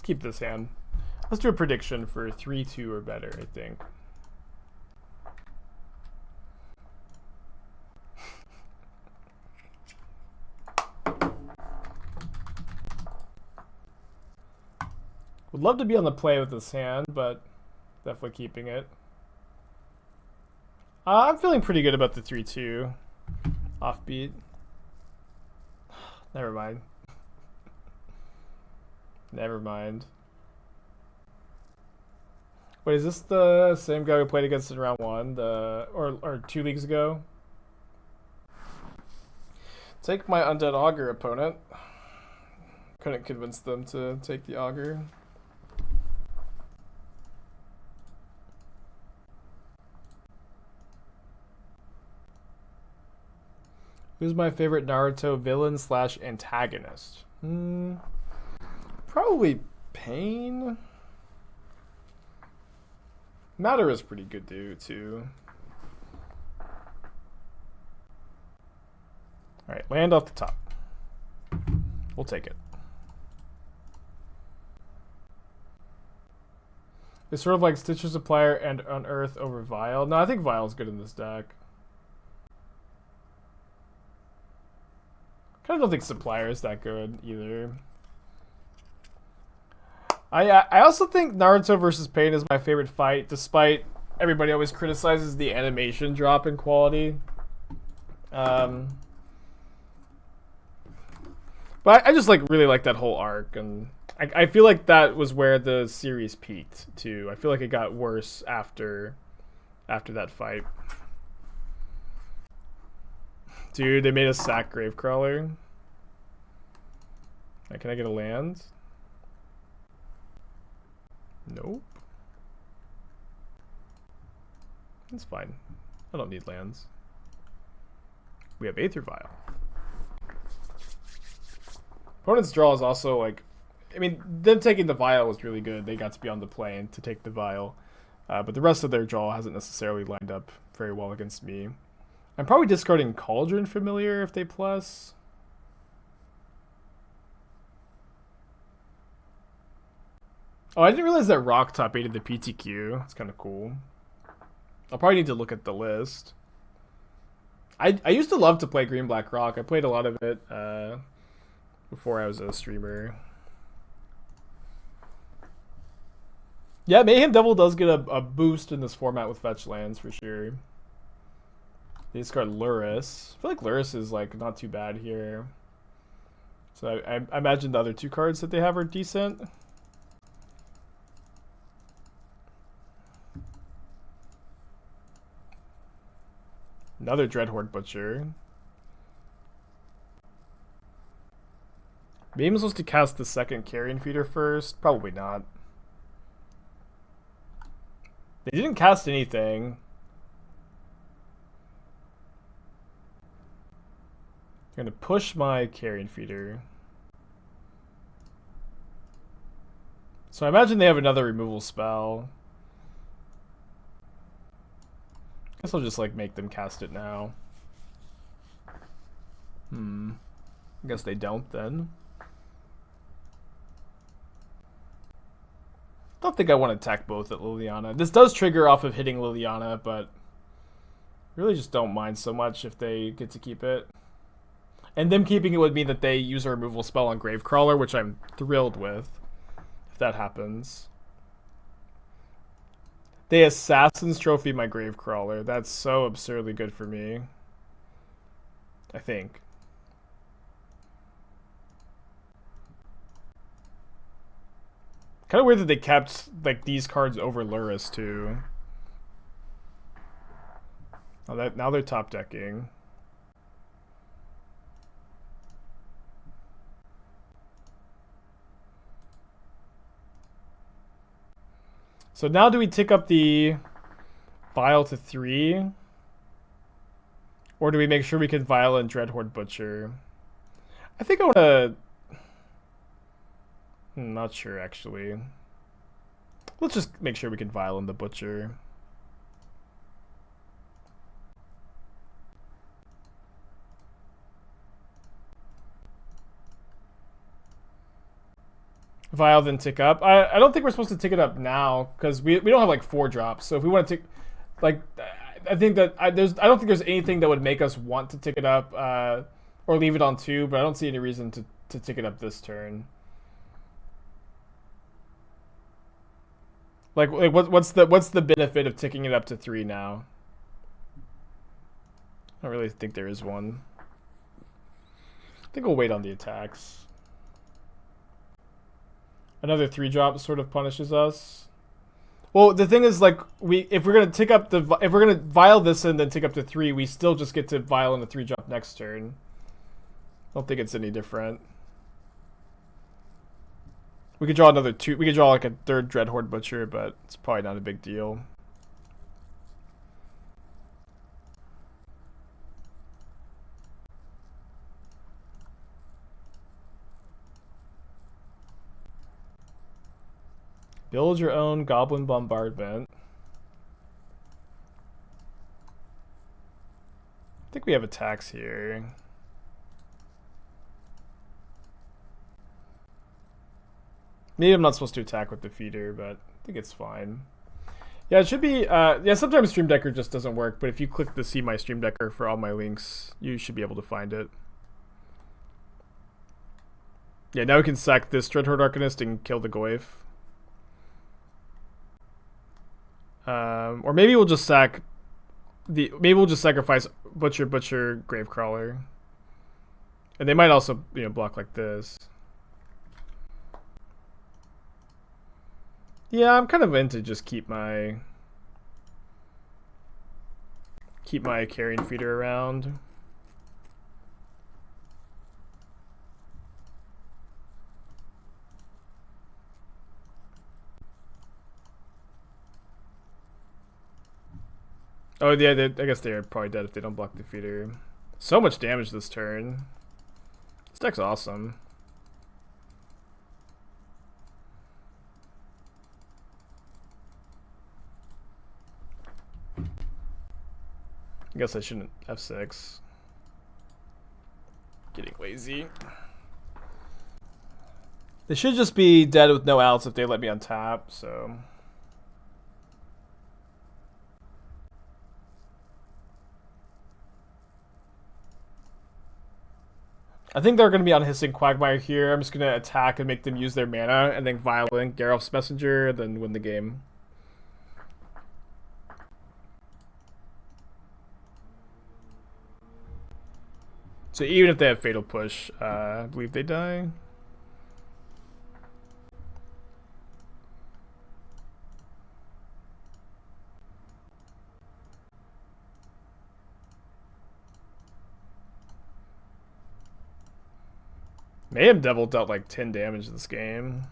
keep this hand. Let's do a prediction for 3-2 or better, I think. Would love to be on the play with this hand, but definitely keeping it. I'm feeling pretty good about the 3-2 offbeat. Never mind. Never mind. Wait, is this the same guy we played against in round 1? Or 2 leagues ago? Take my Undead Augur opponent. Couldn't convince them to take the Augur. Who's my favorite Naruto villain / antagonist? Probably Pain. Matter is pretty good dude too. Alright, land off the top. We'll take it. It's sort of like Stitcher Supplier and Unearth over Vial. No, I think Vial's good in this deck. Kind of don't think Supplier is that good either. I also think Naruto versus Pain is my favorite fight, despite everybody always criticizes the animation drop in quality. But I just really like that whole arc, and I feel like that was where the series peaked too. I feel like it got worse after that fight. Dude, they made us sack Gravecrawler. Can I get a land? Nope. That's fine. I don't need lands. We have Aether Vial. Opponent's draw is also I mean, them taking the Vial was really good. They got to be on the plane to take the Vial. But the rest of their draw hasn't necessarily lined up very well against me. I'm probably discarding Cauldron Familiar if they plus. Oh, I didn't realize that Rock top 8 the PTQ. That's kind of cool. I'll probably need to look at the list. I used to love to play Green Black Rock. I played a lot of it before I was a streamer. Yeah, Mayhem Devil does get a boost in this format with fetch lands for sure. They discard Luris. I feel like Luris is not too bad here. So I imagine the other 2 cards that they have are decent. Another Dreadhorde Butcher. Maybe I'm supposed to cast the second Carrion Feeder first? Probably not. They didn't cast anything. I'm going to push my Carrion Feeder. So I imagine they have another removal spell. Guess I'll just make them cast it now. I guess they don't then. Don't think I want to attack both at Liliana. This does trigger off of hitting Liliana, but really just don't mind so much if they get to keep it. And them keeping it would mean that they use a removal spell on Gravecrawler, which I'm thrilled with, if that happens. They Assassin's Trophy my Gravecrawler. That's so absurdly good for me. I think. Kind of weird that they kept these cards over Luris too. Now they're top decking. So now do we tick up the Vial to 3? Or do we make sure we can Vial and Dreadhorde Butcher? I think I want to... not sure, actually. Let's just make sure we can Vial in the Butcher. Vial, then tick up. I don't think we're supposed to tick it up now because we don't have like 4 drops. So if we want to tick, like, I think that I don't think there's anything that would make us want to tick it up or leave it on 2. But I don't see any reason to tick it up this turn. Like what's the benefit of ticking it up to 3 now? I don't really think there is one. I think we'll wait on the attacks. Another 3-drop sort of punishes us. Well, the thing is, like, if we're gonna vial this and then tick up to 3, we still just get to vial in the 3-drop next turn. I don't think it's any different. We could draw another 2. We could draw like a 3rd Dreadhorde Butcher, but it's probably not a big deal. Build your own Goblin Bombardment. I think we have attacks here. Maybe I'm not supposed to attack with the feeder, but I think it's fine. Yeah, it should be... yeah, sometimes Stream Decker just doesn't work, but if you click the See My Stream Decker for all my links, you should be able to find it. Yeah, now we can sack this Dreadhorde Arcanist and kill the Goyf. Or maybe we'll just sack the... Maybe we'll just sacrifice Butcher, Gravecrawler. And they might also, you know, block like this. Yeah, I'm kind of into just keep my Carrion Feeder around. Oh yeah, I guess they're probably dead if they don't block the feeder. So much damage this turn. This deck's awesome. I guess I shouldn't F6. Getting lazy. They should just be dead with no outs if they let me untap, so... I think they're going to be on Hissing Quagmire here. I'm just going to attack and make them use their mana, and then Violent, Geralf's Messenger, then win the game. So even if they have Fatal Push, I believe they die. Mayhem Devil dealt like 10 damage this game.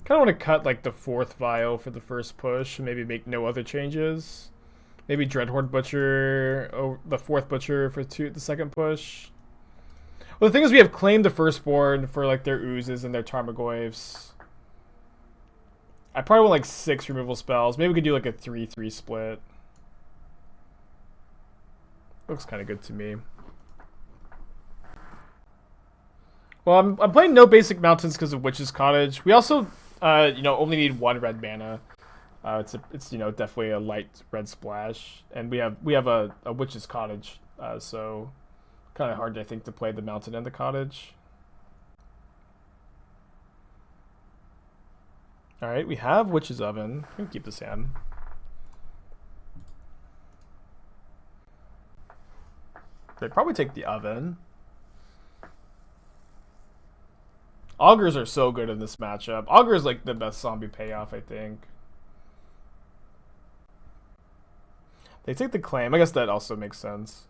Kind of want to cut like the 4th Vial for the first push and maybe make no other changes. Maybe Dreadhorde Butcher, the 4th Butcher for the second push. Well, the thing is we have Claim the Firstborn for like their Oozes and their Tarmogoyfs. I probably want like 6 removal spells. Maybe we could do like a 3-3 split. Looks kind of good to me. Well, I'm playing no basic mountains because of Witch's Cottage. We also, you know, only need 1 red mana. It's you know, definitely a light red splash, and we have a Witch's Cottage, so kind of hard I think to play the mountain and the cottage. All right, we have Witch's Oven. We can keep this hand. They probably take the Oven. Augurs are so good in this matchup. Augur is like the best zombie payoff, I think. They take the Claim. I guess that also makes sense.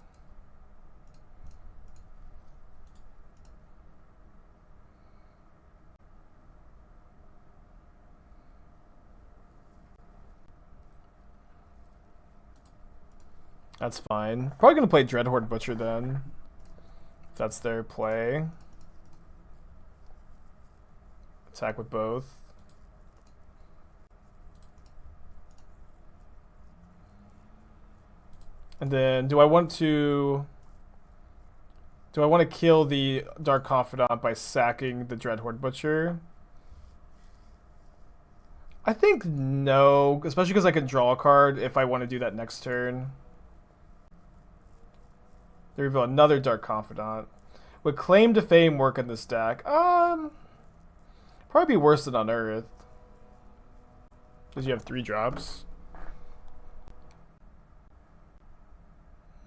That's fine. Probably gonna play Dreadhorde Butcher then. If that's their play. Attack with both. And then do I want to kill the Dark Confidant by sacking the Dreadhorde Butcher? I think no, especially because I can draw a card if I want to do that next turn. They reveal another Dark Confidant. Would Claim to Fame work in this deck? Probably be worse than Unearth. Because you have 3 drops.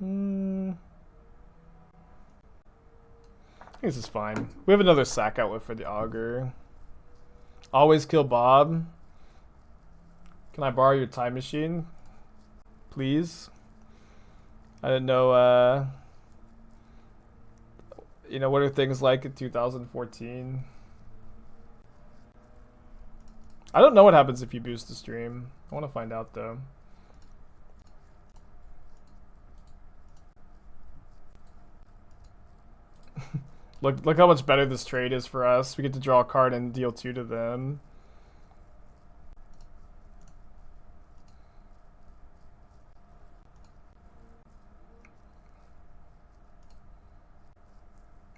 I think this is fine. We have another sack outlet for the Augur. Always kill Bob. Can I borrow your time machine? Please? I didn't know, you know, what are things like in 2014? I don't know what happens if you boost the stream. I want to find out, though. Look how much better this trade is for us. We get to draw a card and deal 2 to them.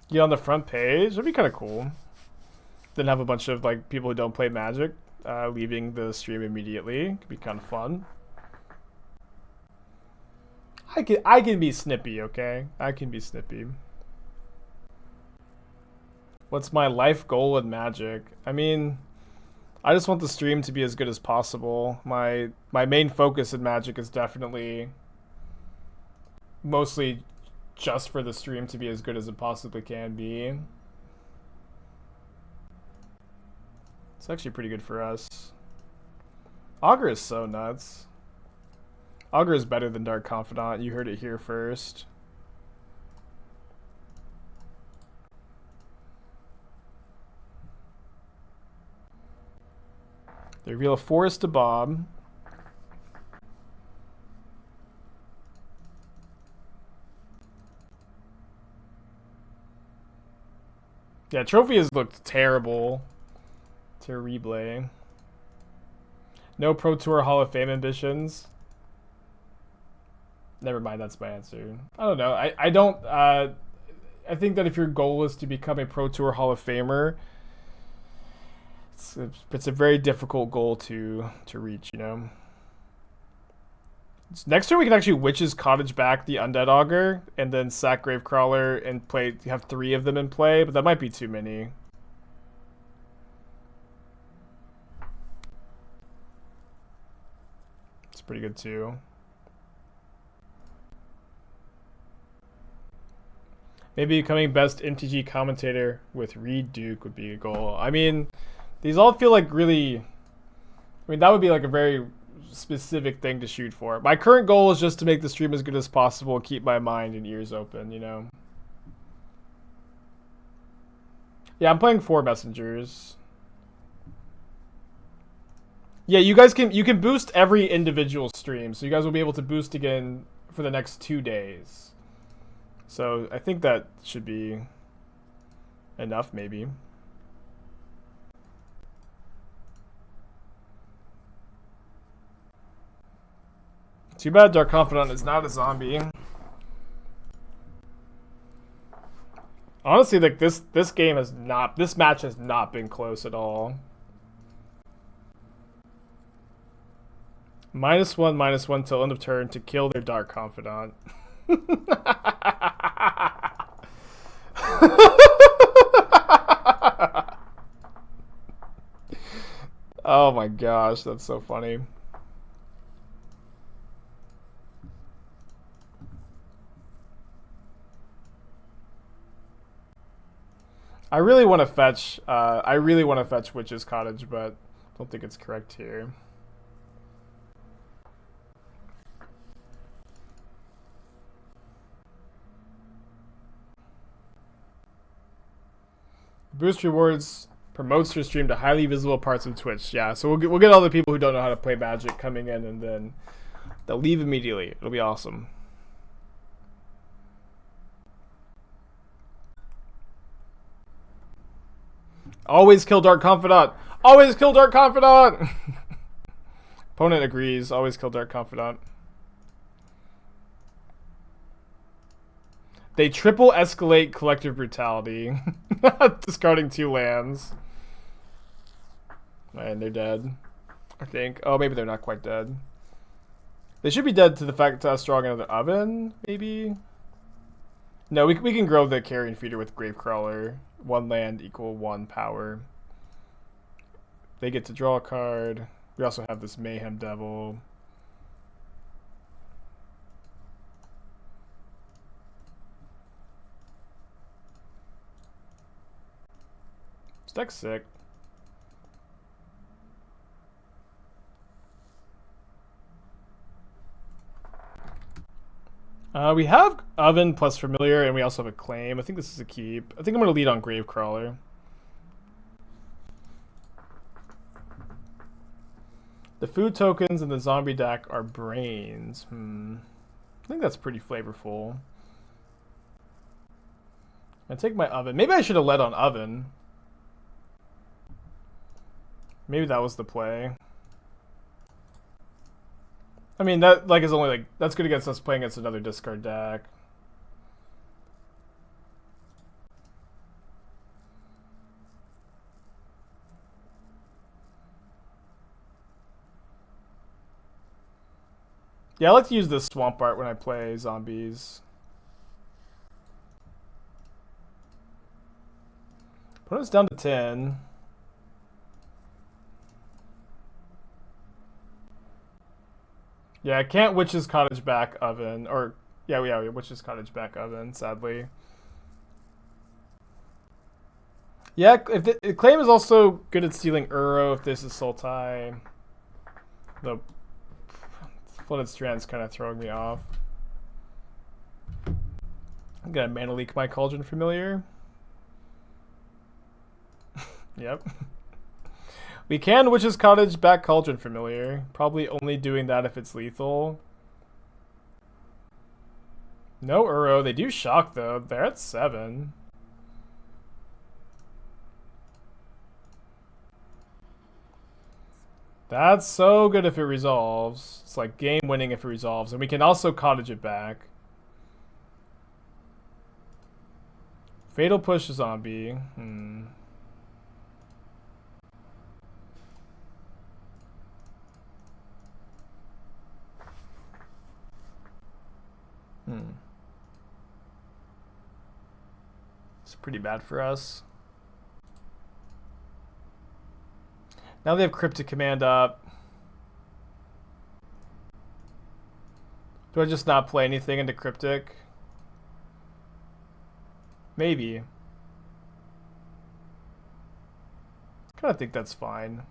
Get on the front page. That'd be kind of cool. Then have a bunch of like people who don't play Magic leaving the stream immediately. Could be kind of fun. I can be snippy, okay? I can be snippy. What's my life goal in Magic? I mean, I just want the stream to be as good as possible. My main focus in Magic is definitely mostly just for the stream to be as good as it possibly can be. It's actually pretty good for us. Augur is so nuts. Augur is better than Dark Confidant. You heard it here first. They reveal a Forest to Bob. Yeah, Trophy has looked terrible. Terrible. No Pro Tour Hall of Fame ambitions. Never mind, that's my answer. I don't know. I don't. I think that if your goal is to become a Pro Tour Hall of Famer, it's a very difficult goal to reach, you know. Next turn we can actually Witch's Cottage back the Undead Augur and then sack Gravecrawler and have 3 of them in play, but that might be too many. It's pretty good too. Maybe becoming best MTG commentator with Reed Duke would be a goal. I mean, these all feel like really... I mean, that would be like a very specific thing to shoot for. My current goal is just to make the stream as good as possible and keep my mind and ears open, you know? Yeah, I'm playing 4 messengers. Yeah, you can boost every individual stream, so you guys will be able to boost again for the next 2 days. So I think that should be enough, maybe. Too bad Dark Confidant is not a zombie. Honestly, like this match has not been close at all. -1/-1 till end of turn to kill their Dark Confidant. Oh my gosh, that's so funny. I really want to fetch Witch's Cottage, but I don't think it's correct here. Boost rewards promotes your stream to highly visible parts of Twitch. Yeah, so we'll get all the people who don't know how to play Magic coming in, and then they'll leave immediately. It'll be awesome. Always kill Dark Confidant. Always kill Dark Confidant. Opponent agrees. Always kill Dark Confidant. They triple escalate Collective Brutality. Discarding 2 lands. And they're dead. I think. Oh, maybe they're not quite dead. They should be dead to the fact that us drawing another oven, maybe? No, we can grow the Carrion Feeder with Gravecrawler. 1 land equal 1 power. They get to draw a card. We also have this Mayhem Devil. This deck's sick. We have Oven plus Familiar, and we also have a Claim. I think this is a keep. I think I'm going to lead on Gravecrawler. The food tokens in the zombie deck are brains. I think that's pretty flavorful. I take my Oven. Maybe I should have led on Oven. Maybe that was the play. I mean, that like is only like that's good against us playing against another discard deck. Yeah, I like to use this Swamp Art when I play zombies. Opponent's down to 10. Yeah, I can't Witch's Cottage back Oven. Or, yeah, we Witch's Cottage back Oven, sadly. Yeah, if the Claim is also good at stealing Uro if this is Sultai. The Flooded Strand's kind of throwing me off. I'm gonna Mana Leak my Cauldron Familiar. Yep. We can Witch's Cottage back Cauldron Familiar. Probably only doing that if it's lethal. No Uro. They do shock though. They're at 7. That's so good if it resolves. It's like game winning if it resolves. And we can also Cottage it back. Fatal Push Zombie. It's pretty bad for us. Now they have Cryptic Command up. Do I just not play anything into Cryptic? Maybe. Kind of think that's fine.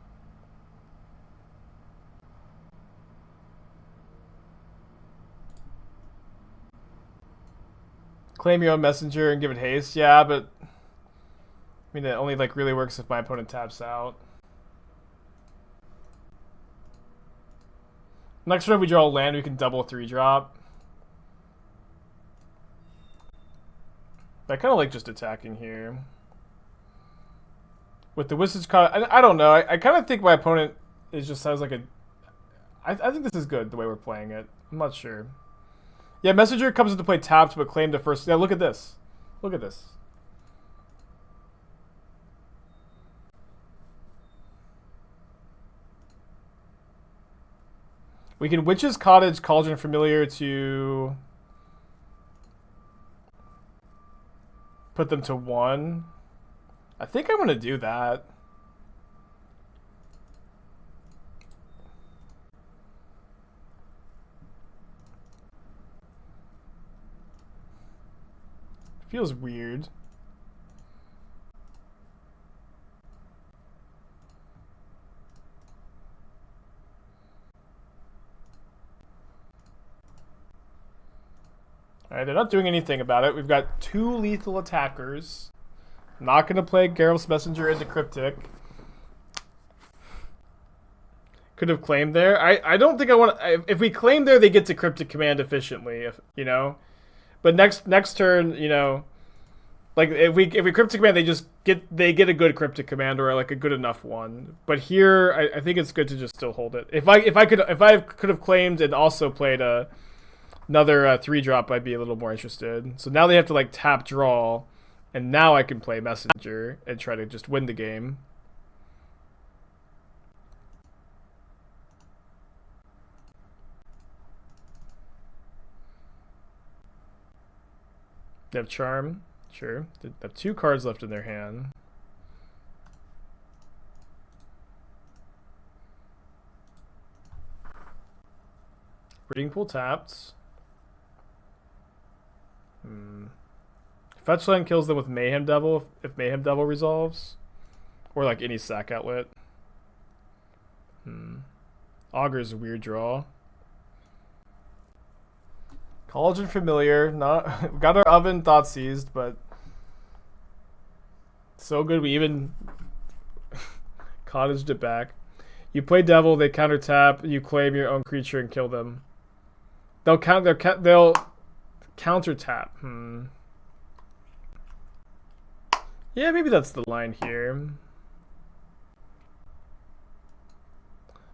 Claim your own messenger and give it haste. Yeah, but I mean it only like really works if my opponent taps out. Next turn we draw a land, we can double 3-drop. I kind of like just attacking here. With the Wizard's card, I don't know. I kind of think my opponent is just has like a... I think this is good the way we're playing it. I'm not sure. Yeah, Messenger comes into play tapped, but claim the first... Yeah, look at this. Look at this. We can Witch's Cottage, Cauldron Familiar to... put them to 1. I think I'm going to do that. Feels weird. Alright, they're not doing anything about it. We've got 2 lethal attackers. I'm not going to play Geralf's Messenger into Cryptic. Could have claimed there. I don't think I want to... If we claim there, they get to Cryptic Command efficiently, if you know. But next turn, you know, like if we Cryptic Command, they get a good Cryptic Command or like a good enough one. But here, I think it's good to just still hold it. If I could have claimed and also played a Another 3-drop, I'd be a little more interested. So now they have to like tap draw, and now I can play Messenger and try to just win the game. They have Charm, sure. They have 2 cards left in their hand. Breeding Pool tapped. Fetchland kills them with Mayhem Devil if Mayhem Devil resolves. Or like any sack outlet. Augur is a weird draw. Cauldron Familiar, not got our oven Thoughtseized, but so good we even cottaged it back. You play Devil, they counter tap, you claim your own creature and kill them. They'll counter tap. Yeah, maybe that's the line here.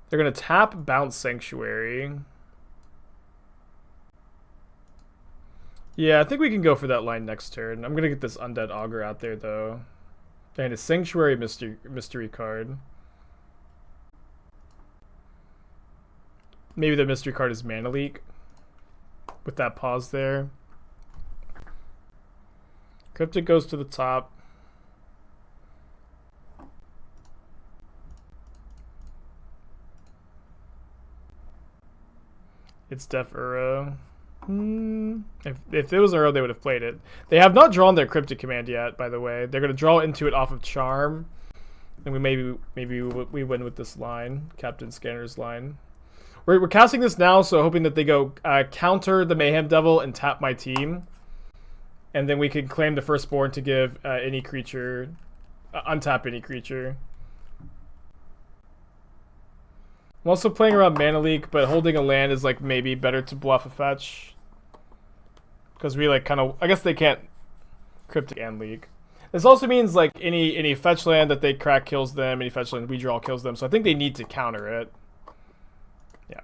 They're gonna tap Bounce Sanctuary. Yeah, I think we can go for that line next turn. I'm gonna get this Undead Augur out there though. And a Sanctuary mystery card. Maybe the mystery card is Mana Leak. With that pause there. Cryptic goes to the top. It's Def Uro. If it was Uro, they would have played it. They have not drawn their Cryptic command yet, by the way. They're going to draw into it off of Charm. And we maybe we win with this line. Captain Scanner's line. We're casting this now, so hoping that they go counter the Mayhem Devil and tap my team. And then we can claim the Firstborn to give any creature... untap any creature. I'm also playing around Mana Leak, but holding a land is like maybe better to bluff a fetch. Because we like kind of... I guess they can't Cryptic and Leak. This also means like any fetch land that they crack kills them, any fetch land we draw kills them. So I think they need to counter it. Yeah.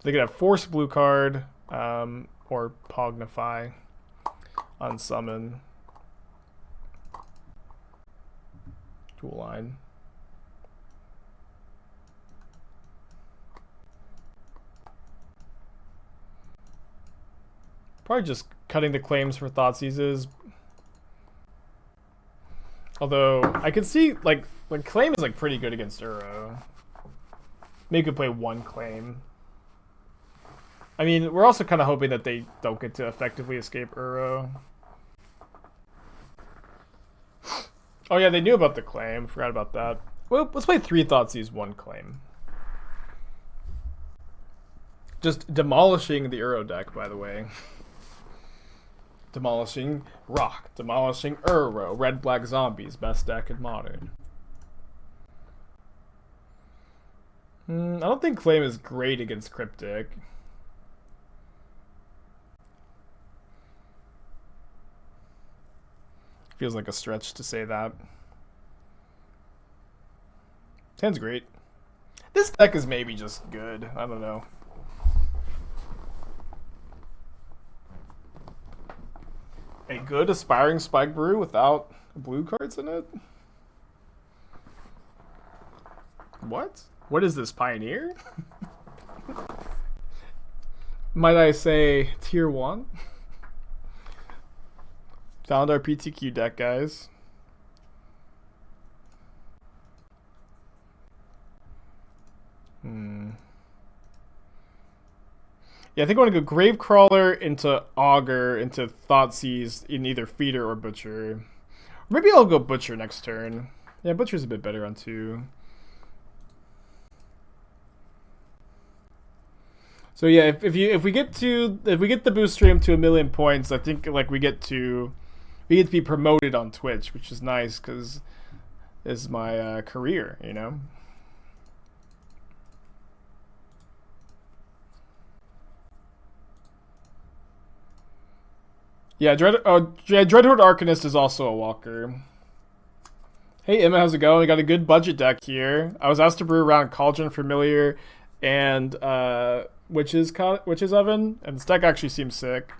They could have Force blue card or Pognify on summon. Dual line. Probably just cutting the claims for Thoughtseizes. Although I could see like claim is like pretty good against Uro. Maybe you could play 1 claim. I mean, we're also kind of hoping that they don't get to effectively escape Uro. Oh yeah, they knew about the claim. Forgot about that. Well, let's play 3 Thoughtseize, 1 claim. Just demolishing the Uro deck, by the way. Demolishing Rock. Demolishing Uro. Red Black Zombies. Best deck in Modern. I don't think claim is great against Cryptic. Feels like a stretch to say that. Hand's great. This deck is maybe just good. I don't know. A good Aspiring Spike Brew without blue cards in it? What? What is this, Pioneer? Might I say Tier 1? Found our PTQ deck, guys. Yeah, I think I want to go Gravecrawler into Augur into Thoughtseize in either Feeder or Butcher. Or maybe I'll go Butcher next turn. Yeah, Butcher's a bit better on 2. So yeah, if we get the boost stream to 1,000,000 points, I think like we get to be promoted on Twitch, which is nice because it's my career, you know. Yeah, Dreadhorde Arcanist is also a walker. Hey Emma, how's it going? We got a good budget deck here. I was asked to brew around Cauldron Familiar and Witch's Oven, and this deck actually seems sick.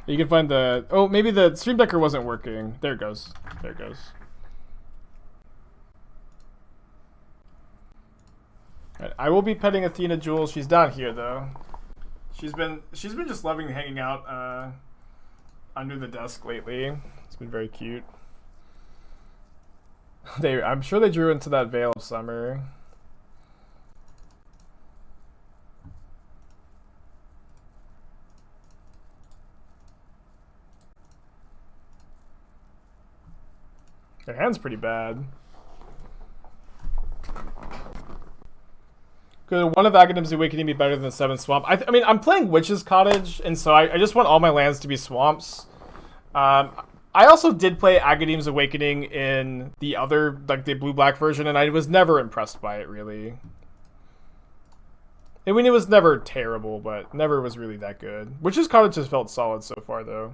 You can find the... Oh, maybe the Stream Decker wasn't working. There it goes. There it goes. Right, I will be petting Athena Jewel. She's down here, though. She's been just loving hanging out under the desk lately. It's been very cute. I'm sure they drew into that Veil of Summer. Their hand's pretty bad. Could one of Agadim's Awakening be better than 7 Swamp? I mean, I'm playing Witch's Cottage, and so I just want all my lands to be swamps. I also did play Agadim's Awakening in the other, like the blue-black version, and I was never impressed by it, really. I mean, it was never terrible, but never was really that good. Witch's Cottage has felt solid so far, though.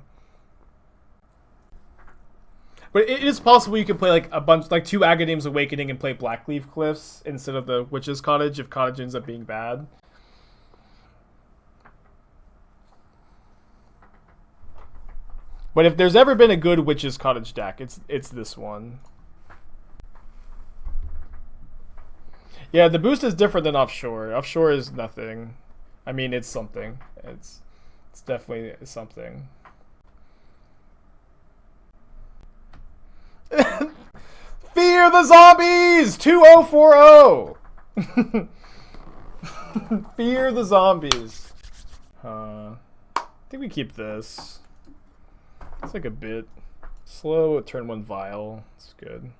But it is possible you could play like a bunch, like 2 Agadim's Awakening and play Blackleaf Cliffs instead of the Witch's Cottage if Cottage ends up being bad. But if there's ever been a good Witch's Cottage deck, it's this one. Yeah, the boost is different than Offshore. Offshore is nothing. I mean, it's something. It's definitely something. Fear the zombies! 2040! Fear the zombies. I think we keep this. It's like a bit slow at turn 1 Vial. It's good.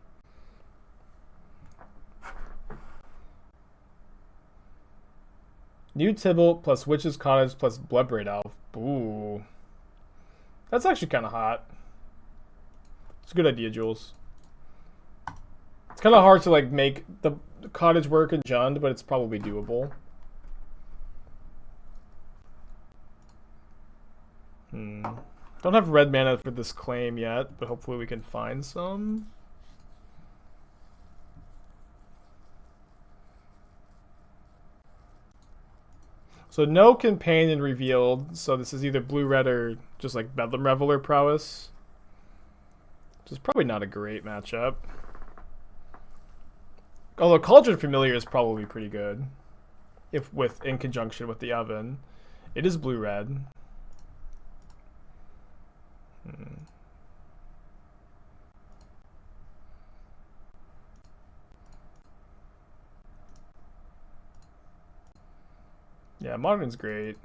New Tybalt plus Witch's Cottage plus Bloodbraid Elf. Ooh. That's actually kind of hot. It's a good idea, Jules. It's kind of hard to like make the Cottage work in Jund, but it's probably doable. Don't have red mana for this claim yet, but hopefully we can find some. So no Companion revealed, so this is either blue-red or just like Bedlam Reveler prowess. Which is probably not a great matchup. Although Cauldron Familiar is probably pretty good. If in conjunction with the Oven. It is blue-red. Yeah, Modern's great.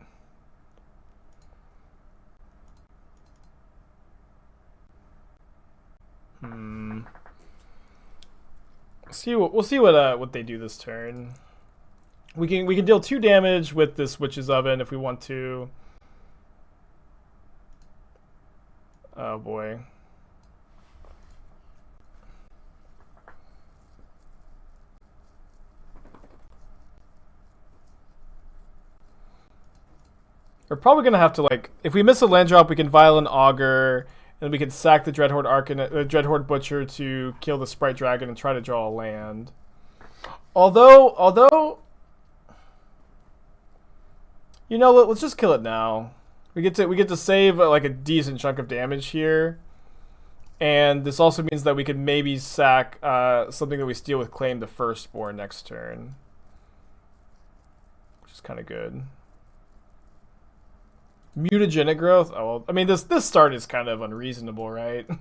We'll see what they do this turn. We can deal 2 damage with this Witch's Oven if we want to. Oh boy. We're probably gonna have to like, if we miss a land drop, we can Vial an Augur, and we can sack the Dreadhorde Butcher to kill the Sprite Dragon and try to draw a land. Although, you know, let's just kill it now. We get to save like a decent chunk of damage here, and this also means that we could maybe sack something that we steal with Claim the Firstborn next turn, which is kind of good. Mutagenic growth? Oh, well, I mean, this start is kind of unreasonable, right? Are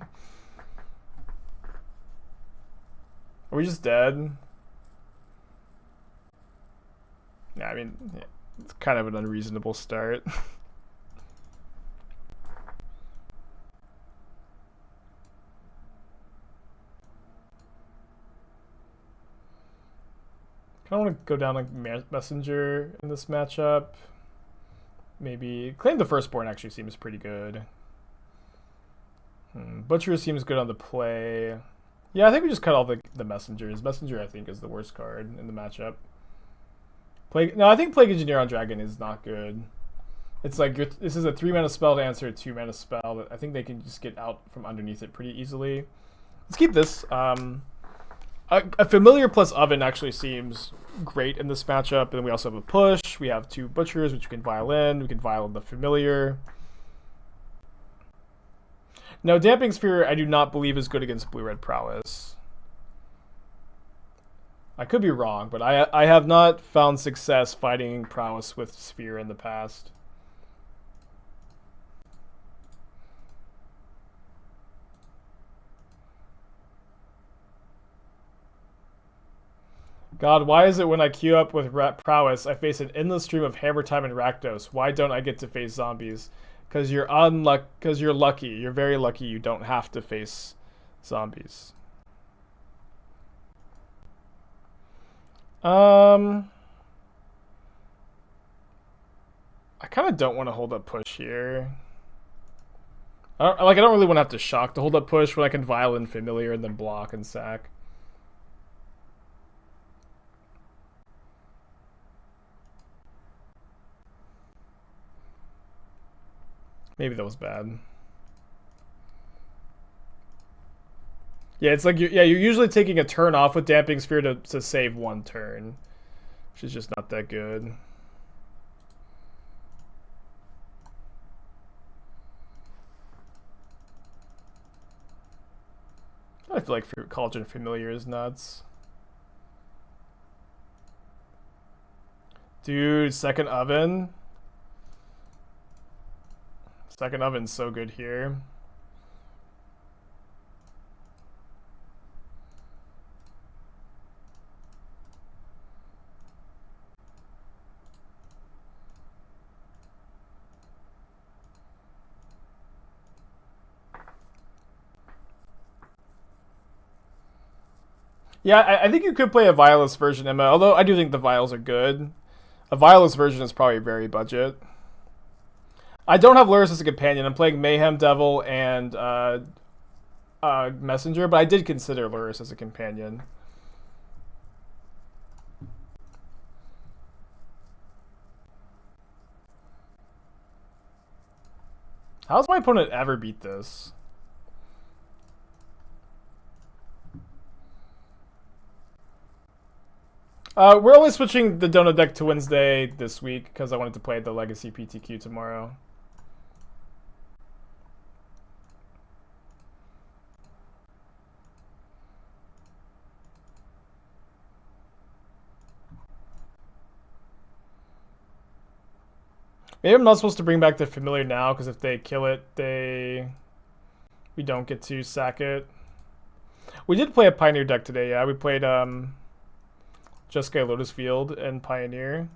we just dead? Yeah, I mean, yeah, it's kind of an unreasonable start. I kind of want to go down like Messenger in this matchup. Maybe Claim the Firstborn actually seems pretty good. Butcher seems good on the play. Yeah, I think we just cut all the messengers. Messenger, I think, is the worst card in the matchup. I think Plague Engineer on Dragon is not good. It's like this is a 3-mana spell to answer a 2-mana spell that I think they can just get out from underneath it pretty easily. Let's keep this. A Familiar plus Oven actually seems great in this matchup. And we also have a push. We have 2 Butchers, which we can Vial in. We can Vial in the Familiar. No, Damping Sphere I do not believe is good against Blue-Red Prowess. I could be wrong, but I have not found success fighting Prowess with Sphere in the past. God, why is it when I queue up with Prowess, I face an endless stream of Hammer Time and Rakdos? Why don't I get to face zombies? Because you're lucky. You're very lucky you don't have to face zombies. I kind of don't want to hold up push here. I don't really want to have to shock to hold up push when I can Vial in Familiar and then block and sack. Maybe that was bad. Yeah, it's like you're usually taking a turn off with Damping Sphere to save 1 turn, which is just not that good. I feel like Cauldron Familiar is nuts. Dude, Second Oven. Second Oven's so good here. Yeah, I think you could play a Vialist version, Emma, although I do think the Vials are good. A Vialist version is probably very budget. I don't have Lurrus as a companion. I'm playing Mayhem Devil and Messenger, but I did consider Lurrus as a companion. How's my opponent ever beat this? We're only switching the Dono deck to Wednesday this week because I wanted to play the Legacy PTQ tomorrow. Maybe I'm not supposed to bring back the Familiar now because if they kill it, we don't get to sack it. We did play a Pioneer deck today, yeah. We played Jeskai Lotus Field and Pioneer.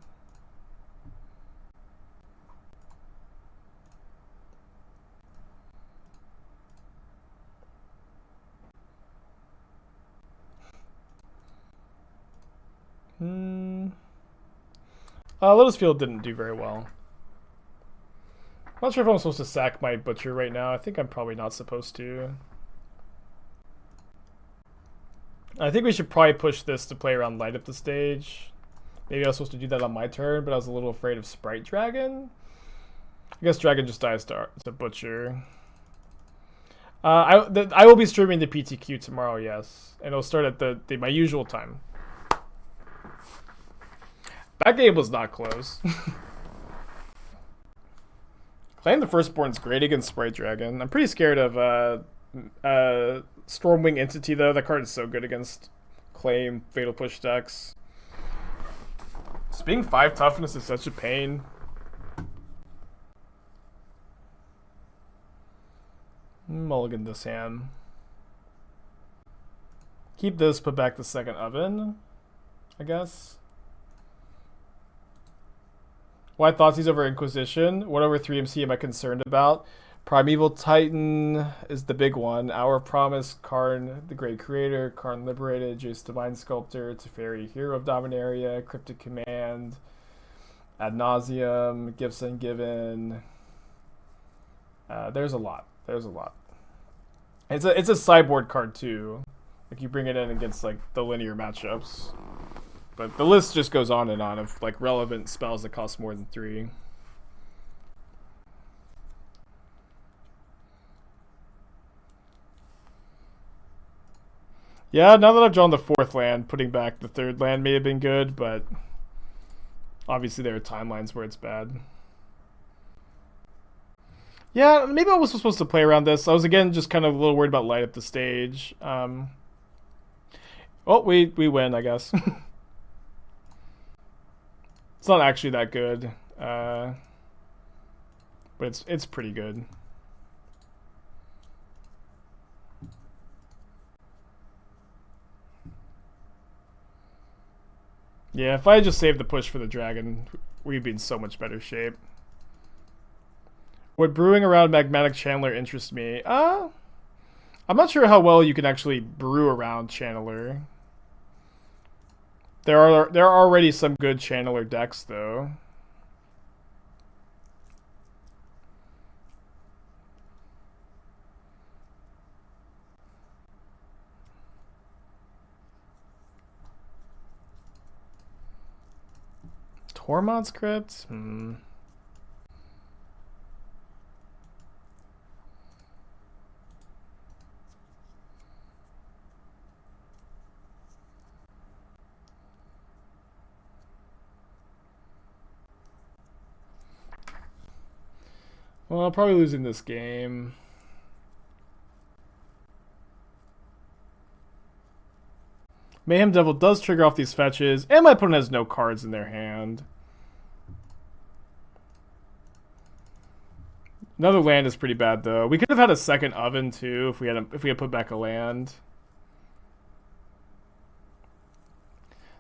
Lotus Field didn't do very well. I'm not sure if I'm supposed to sack my Butcher right now. I think I'm probably not supposed to. I think we should probably push this to play around Light Up the Stage. Maybe I was supposed to do that on my turn, but I was a little afraid of Sprite Dragon. I guess Dragon just dies to Butcher. I will be streaming the PTQ tomorrow, yes. And it'll start at my usual time. That game was not close. Claim the Firstborn's great against Sprite Dragon. I'm pretty scared of Stormwing Entity, though. That card is so good against Claim, Fatal Push decks. Just being 5 toughness is such a pain. Mulligan this hand. Keep this, put back the Second Oven, I guess. Why Thoughtseize over Inquisition? What over 3MC am I concerned about? Primeval Titan is the big one. Hour of Promise, Karn, the Great Creator, Karn Liberated, Jace Divine Sculptor, Teferi, Hero of Dominaria, Cryptic Command, Ad Nauseam, Gifts Ungiven. There's a lot. There's a lot. It's a sideboard card too. Like you bring it in against like the linear matchups. But the list just goes on and on of like relevant spells that cost more than 3. Yeah, now that I've drawn the 4th land, putting back the 3rd land may have been good, but obviously there are timelines where it's bad. Yeah, maybe I was supposed to play around this. I was, again, just kind of a little worried about light up the stage. Oh, we win, I guess. It's not actually that good, but it's pretty good. Yeah, if I had just saved the push for the dragon, we'd be in so much better shape. Would brewing around Magmatic Channeler interest me? I'm not sure how well you can actually brew around Channeler. There are already some good Channeler decks, though. Tormod's Crypt? Well, I'm probably losing this game. Mayhem Devil does trigger off these fetches, and my opponent has no cards in their hand. Another land is pretty bad, though. We could have had a second oven too if we had put back a land.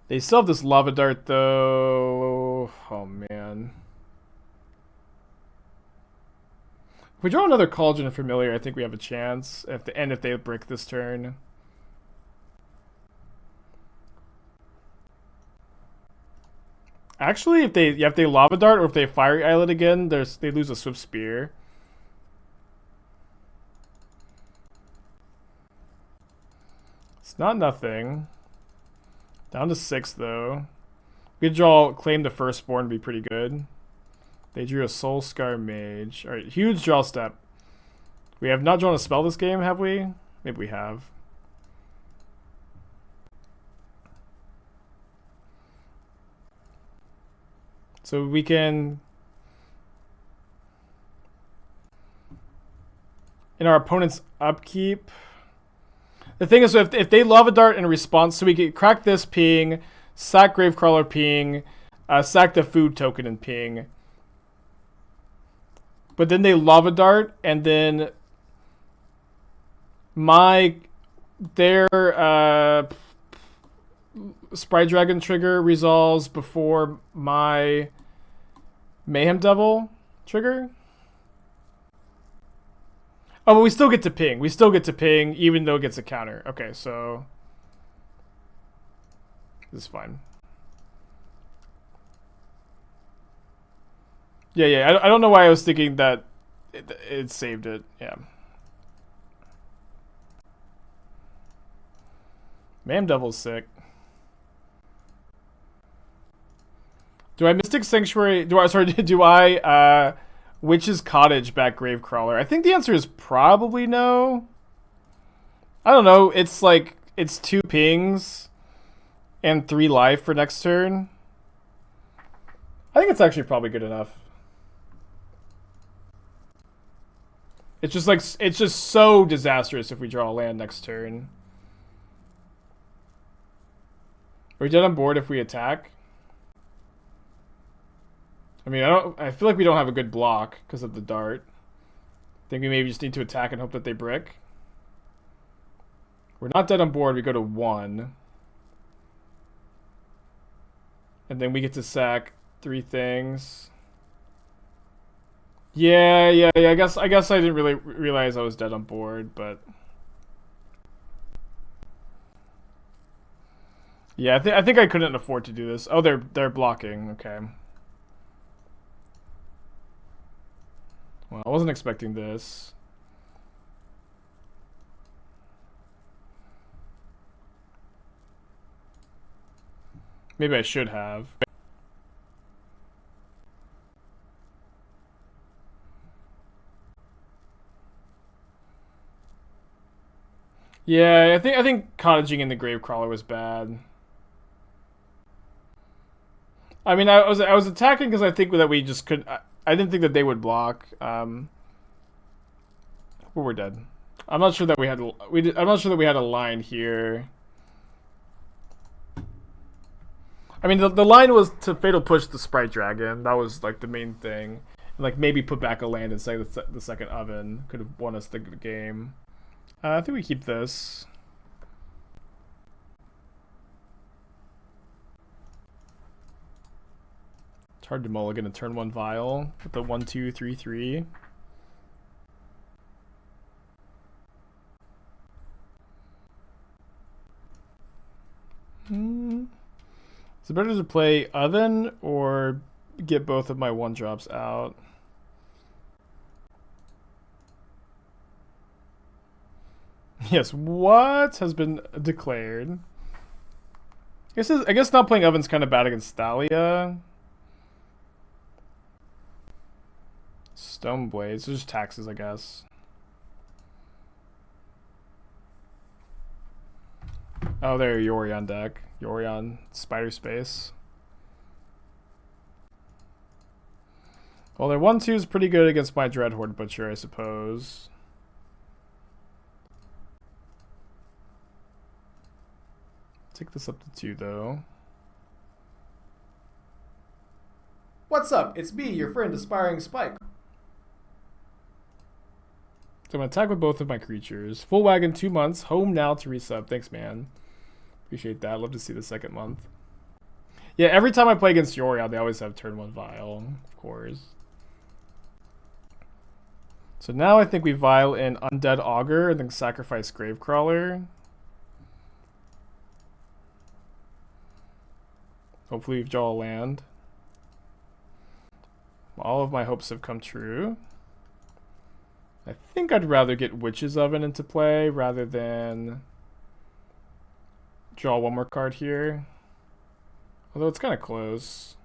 They still have this lava dart, though. Oh man. If we draw another Cauldron Familiar, I think we have a chance. If they brick this turn. Actually, if they Lava Dart or if they Fiery Islet again, they lose a Swift Spear. It's not nothing. Down to 6 though. We could draw Claim the Firstborn, be pretty good. They drew a Soul Scar Mage. Alright, huge draw step. We have not drawn a spell this game, have we? Maybe we have. So we can, in our opponent's upkeep. The thing is, so if they Lava Dart in response, so we can crack this ping, sack Gravecrawler ping, sack the food token and ping. But then they Lava Dart, and then their Sprite Dragon trigger resolves before my Mayhem Devil trigger. Oh, but we still get to ping. We still get to ping, even though it gets a counter. Okay, so this is fine. Yeah. I don't know why I was thinking that it saved it. Yeah. Mayhem Devil's sick. Do I Mystic Sanctuary? Do I Witch's Cottage back Gravecrawler? I think the answer is probably no. I don't know. It's like, it's 2 pings and 3 life for next turn. I think it's actually probably good enough. It's just so disastrous if we draw a land next turn. Are we dead on board if we attack? I mean, I feel like we don't have a good block because of the dart. I think we maybe just need to attack and hope that they brick. We're not dead on board. We go to 1. And then we get to sack 3 things. Yeah. I guess I didn't really realize I was dead on board, but yeah, I think I couldn't afford to do this. Oh, they're blocking. Okay. Well, I wasn't expecting this. Maybe I should have. Yeah, I think cottaging in the Gravecrawler was bad. I mean, I was attacking because I think that we just could. I didn't think that they would block. But we're dead. I'm not sure that we had. I'm not sure that we had a line here. I mean, the line was to fatal push the Sprite Dragon. That was like the main thing. And, like maybe put back a land and say the second oven could have won us the game. I think we keep this. It's hard to mulligan a turn 1 Vial with the 1-2-3-3. Is it better to play Oven or get both of my 1-drops out? Yes, what has been declared? I guess not playing Oven's kind of bad against Thalia. Stone Blades, so just taxes, I guess. Oh, there, Yorion deck. Yorion, Spider Space. Well, their 1-2 is pretty good against my Dreadhorde Butcher, I suppose. Take this up to 2, though. What's up? It's me, your friend Aspiring Spike. So I'm going to attack with both of my creatures. Full wagon 2 months. Home now to resub. Thanks, man. Appreciate that. Love to see the second month. Yeah, every time I play against Yorion, they always have turn 1 Vial, of course. So now I think we Vial in Undead Augur and then sacrifice Gravecrawler. Hopefully we draw a land. All of my hopes have come true. I think I'd rather get Witch's Oven into play rather than draw one more card here. Although it's kind of close.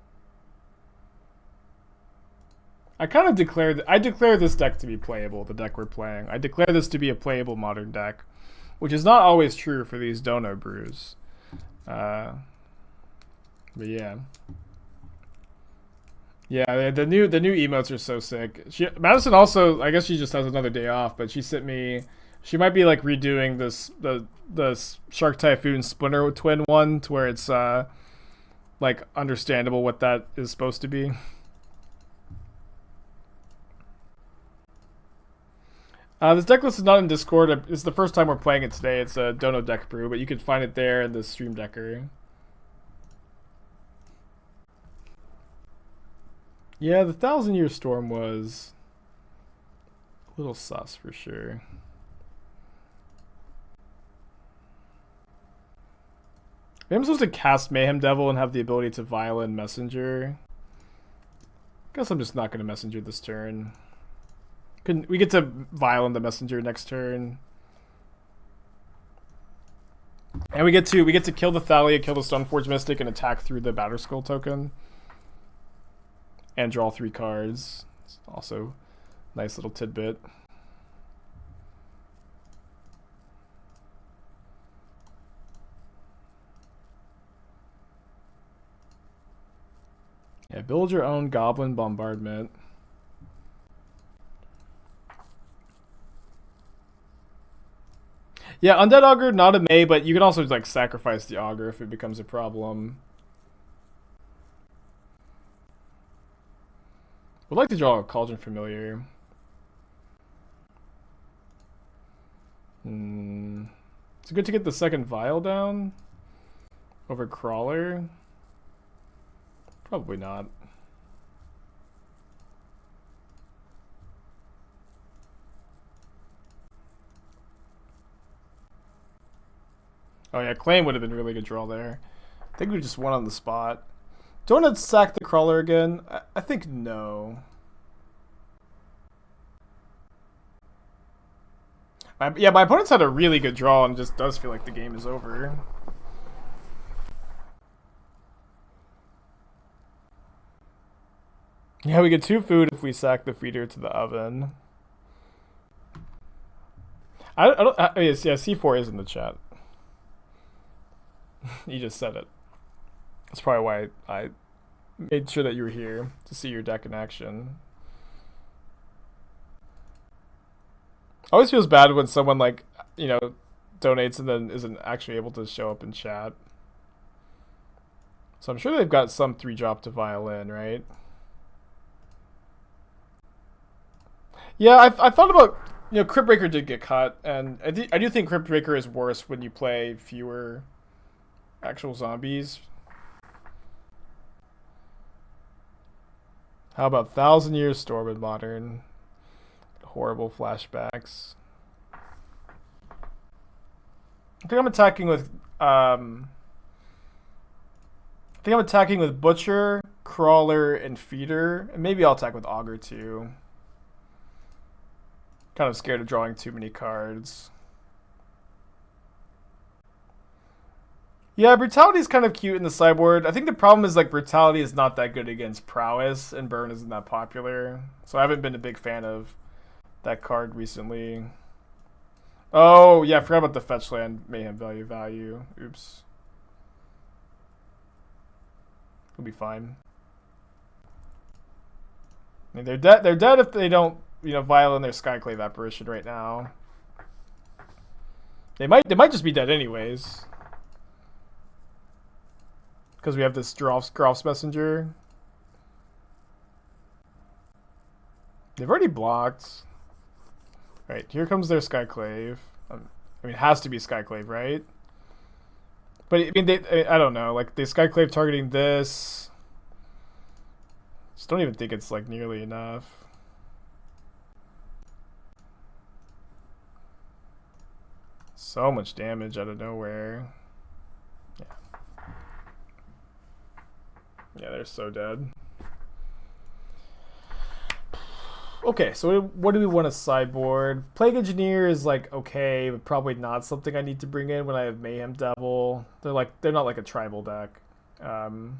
I kind of declare this deck to be playable, the deck we're playing. I declare this to be a playable modern deck, which is not always true for these Dono brews. But yeah. Yeah, the new emotes are so sick. Madison also, I guess she just has another day off, but she sent me. She might be like redoing the Shark Typhoon Splinter Twin one to where it's like understandable what that is supposed to be. This deck list is not in Discord. It's the first time we're playing it today. It's a Dono deck brew, but you can find it there in the Stream Decker. Yeah, the 1,000-Year Storm was a little sus for sure. Maybe I'm supposed to cast Mayhem Devil and have the ability to Violent Messenger. Guess I'm just not going to Messenger this turn. We get to Violent the Messenger next turn. And we get to kill the Thalia, kill the Stoneforge Mystic, and attack through the Batterskull token. And draw 3 cards. It's also a nice little tidbit. Yeah, build your own Goblin Bombardment. Yeah, Undead Augur, not a May, but you can also like sacrifice the Augur if it becomes a problem. Would like to draw a Cauldron Familiar. It's good to get the second Vial down over Crawler. Probably not. Oh yeah, Claim would have been a really good draw there. I think we just won on the spot. Don't I sack the Crawler again? I think no. Yeah, my opponent's had a really good draw and just does feel like the game is over. Yeah, we get 2 food if we sack the feeder to the oven. I don't. Yes, yeah. C4 is in the chat. You just said it. That's probably why I made sure that you were here to see your deck in action. Always feels bad when someone like donates and then isn't actually able to show up in chat. So I'm sure they've got some 3-drop to Violin, right? Yeah, I thought about Crypt Breaker did get cut, and I do think Crypt Breaker is worse when you play fewer actual zombies. How about 1,000 Years Storm in Modern? Horrible flashbacks. I think I'm attacking with Butcher, Crawler, and Feeder, and maybe I'll attack with Augur too. Kind of scared of drawing too many cards. Yeah, Brutality is kind of cute in the sideboard. I think the problem is like Brutality is not that good against Prowess, and Burn isn't that popular. So I haven't been a big fan of that card recently. Oh, yeah, I forgot about the fetch land Mayhem value. Oops. It'll be fine. I mean, they're dead if they don't, Vial in their Skyclave Apparition right now. They might just be dead anyways. Because we have this Geralf's Messenger. They've already blocked. Right, here comes their Skyclave. I mean, it has to be Skyclave, right? But I mean, I don't know. Like, the Skyclave targeting this. Just don't even think it's like nearly enough. So much damage out of nowhere. Yeah. Yeah, they're so dead. Okay, so what do we want to sideboard? Plague Engineer is like okay, but probably not something I need to bring in when I have Mayhem Devil. They're not like a tribal deck. Probably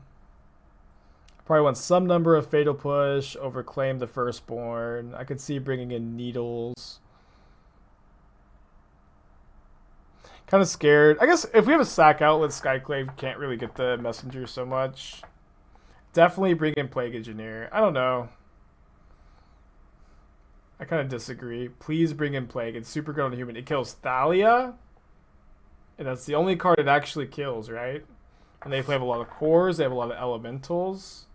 want some number of Fatal Push over Claim the Firstborn. I could see bringing in Needles. Kind of scared. I guess if we have a sack outlet, Skyclave can't really get the Messenger so much. Definitely bring in Plague Engineer. I don't know. I kind of disagree. Please bring in Plague. It's super good on human. It kills Thalia. And that's the only card it actually kills, right? And they have a lot of cores. They have a lot of elementals.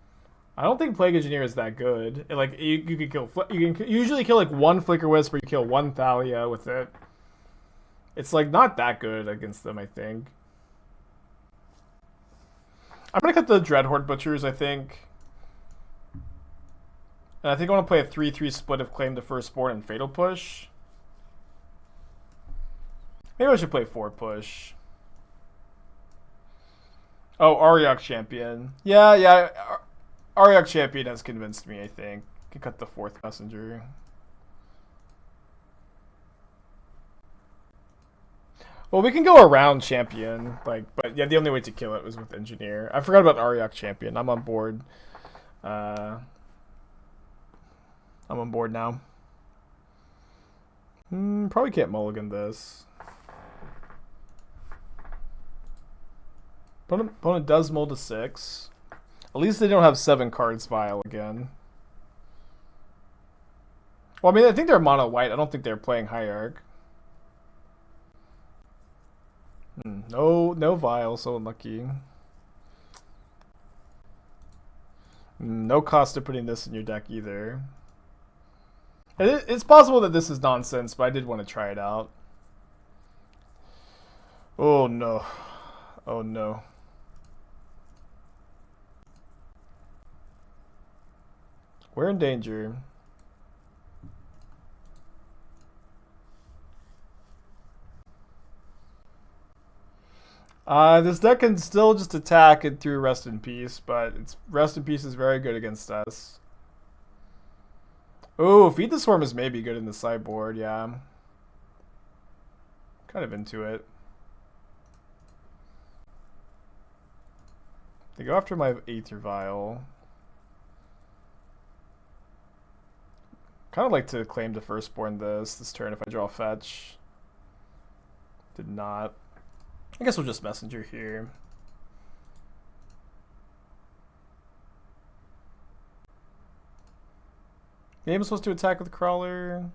I don't think Plague Engineer is that good. You can kill. You can usually kill like one Flicker Wisp, or you kill one Thalia with it. It's like not that good against them, I think. I'm gonna cut the Dreadhorde Butchers, I think. And I think I want to play a 3-3 split of Claim the Firstborn and Fatal Push. Maybe I should play 4 Push. Oh, Auriok Champion. Yeah. Auriok Champion has convinced me, I think. Can cut the 4th Messenger. Well, we can go around Champion, but yeah, the only way to kill it was with Engineer. I forgot about Auriok Champion. I'm on board. I'm on board now. Probably can't mulligan this. Opponent does mold a 6. At least they don't have 7 cards Vial again. Well, I mean, I think they're mono white. I don't think they're playing Hierarch. No Vial, so unlucky. No cost to putting this in your deck either. It's possible that this is nonsense, but I did want to try it out. Oh no. Oh no. We're in danger. This deck can still just attack it through Rest in Peace, but Rest in Peace is very good against us. Oh, Feed the Swarm is maybe good in the sideboard, yeah. I'm kind of into it. They go after my Aether Vial. Kind of like to Claim the Firstborn this turn if I draw fetch. Did not. I guess we'll just Messenger here. Maybe I'm supposed to attack with Crawler.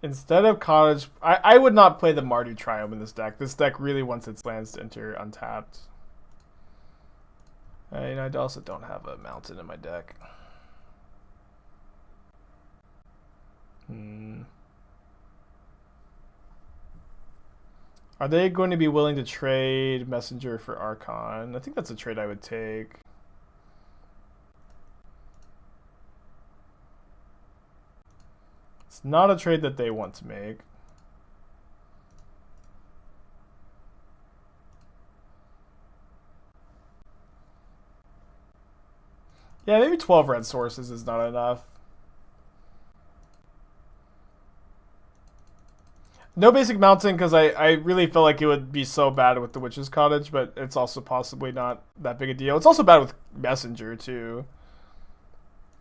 Instead of Cottage, I would not play the Mardu Triome in this deck. This deck really wants its lands to enter untapped. I also don't have a mountain in my deck. Are they going to be willing to trade Messenger for Archon? I think that's a trade I would take. It's not a trade that they want to make. Yeah, maybe 12 red sources is not enough. No basic mountain because I really feel like it would be so bad with the Witch's Cottage, but it's also possibly not that big a deal. It's also bad with Messenger too.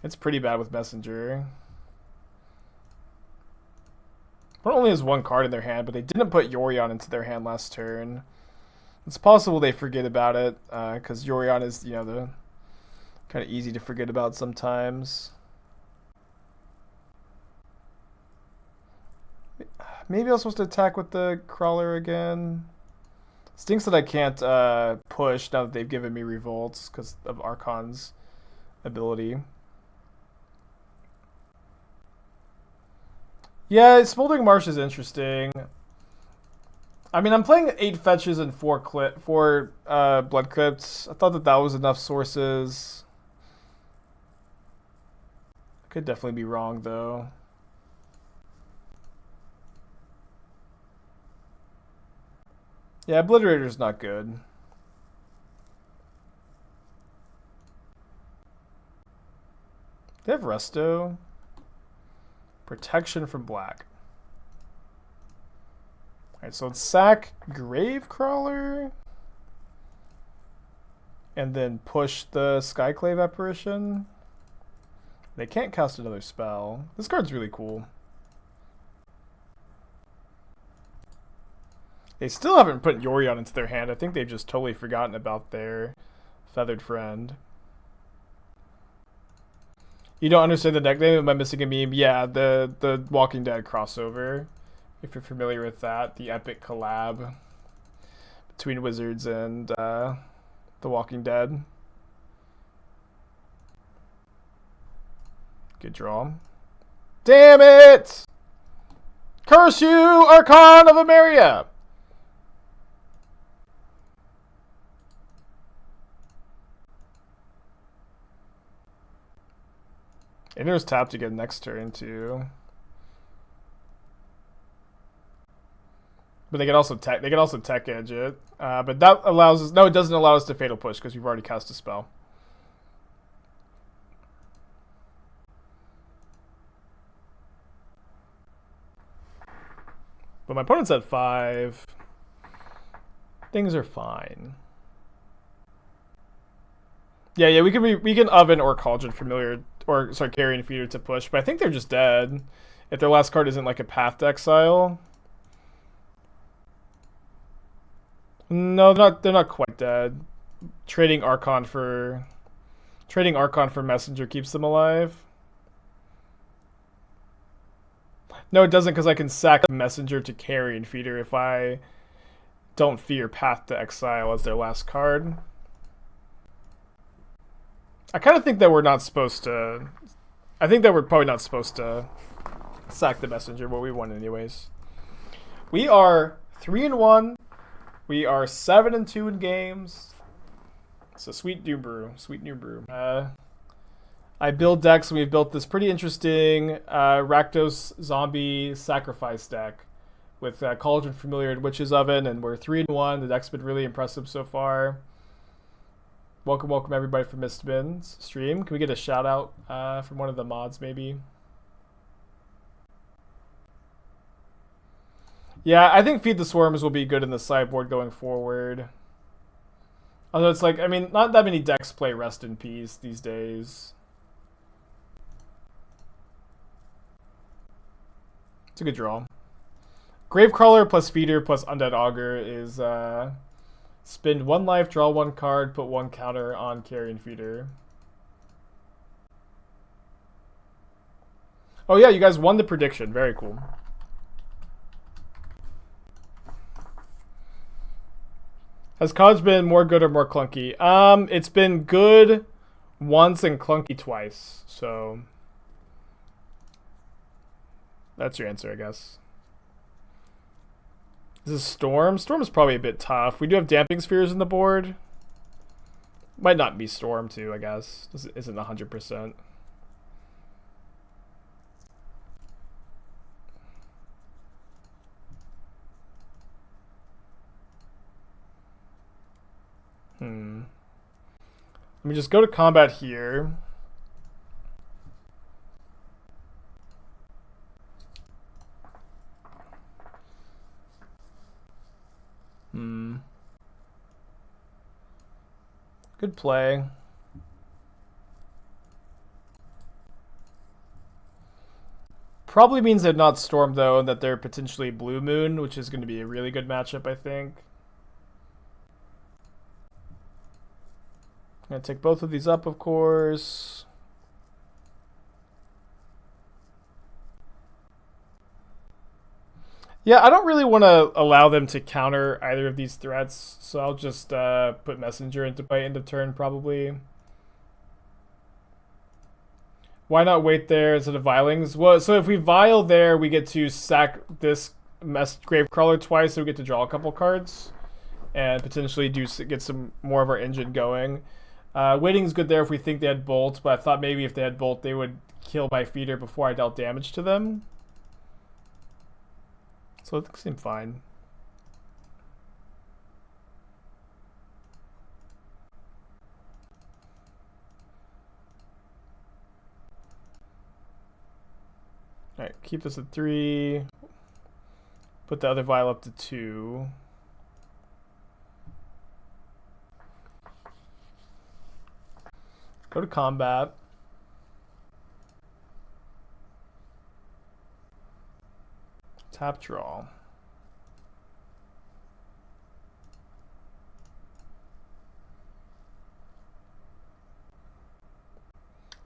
It's pretty bad with Messenger. Opponent only has one card in their hand, but they didn't put Yorion into their hand last turn. It's possible they forget about it, because Yorion is, the kind of easy to forget about sometimes. Maybe I was supposed to attack with the Crawler again. Stinks that I can't push now that they've given me Revolts because of Archon's ability. Yeah, Smoldering Marsh is interesting. I mean, I'm playing 8 fetches and 4 Blood Crypts. I thought that was enough sources. Could definitely be wrong, though. Yeah, Obliterator's not good. They have Resto. Protection from black. Alright, so let's sack Gravecrawler. And then push the Skyclave Apparition. They can't cast another spell. This card's really cool. They still haven't put Yorion into their hand. I think they've just totally forgotten about their feathered friend. You don't understand the deck name? Am I missing a meme? Yeah, the Walking Dead crossover. If you're familiar with that, the epic collab between Wizards and The Walking Dead. Good draw. Damn it! Curse you, Archon of Emeria! And there's tapped again next turn too. But they can also tech edge it. But that allows us. No, it doesn't allow us to fatal push because we've already cast a spell. But my opponent's at 5. Things are fine. Yeah, we can Oven or Cauldron Familiar, or sorry, Carrion Feeder to push, but I think they're just dead. If their last card isn't like a Path to Exile. No, they're not quite dead. Trading Archon for Messenger keeps them alive. No, it doesn't, because I can sack Messenger to Carrion Feeder if I don't fear Path to Exile as their last card. I kind of think that we're not supposed to... I think that we're probably not supposed to sack the Messenger, but we won anyways. We are 3-1. We are 7-2 in games. It's a sweet new brew. Sweet new brew. I build decks, and we've built this pretty interesting Rakdos Zombie Sacrifice deck with Cauldron Familiar and Witch's Oven, and we're 3-1. The deck's been really impressive so far. Welcome everybody from Mistbin's stream. Can we get a shout out from one of the mods maybe? Yeah, I think Feed the Swarms will be good in the sideboard going forward. Although it's like, I mean, not that many decks play Rest in Peace these days. It's a good draw. Gravecrawler plus Feeder plus Undead Augur is spend 1 life, draw 1 card, put 1 counter on Carrion Feeder. Oh yeah, you guys won the prediction. Very cool. Has Cottage been more good or more clunky? It's been good once and clunky twice. So that's your answer, I guess. This is Storm. Storm is probably a bit tough. We do have Damping Spheres in the board. Might not be Storm too, I guess. This isn't 100%. Let me just go to combat here. Good play. Probably means they're not Storm though, and that they're potentially Blue Moon, which is going to be a really good matchup, I think. I'm going to take both of these up, of course. Yeah, I don't really want to allow them to counter either of these threats, so I'll just put Messenger into play end of turn, probably. Why not wait there instead of Vilings? Well, so if we Vial there, we get to sack this Gravecrawler twice, so we get to draw a couple cards. And potentially get some more of our engine going. Waiting's good there if we think they had Bolt, but I thought maybe if they had Bolt, they would kill my Feeder before I dealt damage to them. So it seemed fine. Alright, keep this at 3. Put the other Vial up to 2. Go to combat. Tap draw.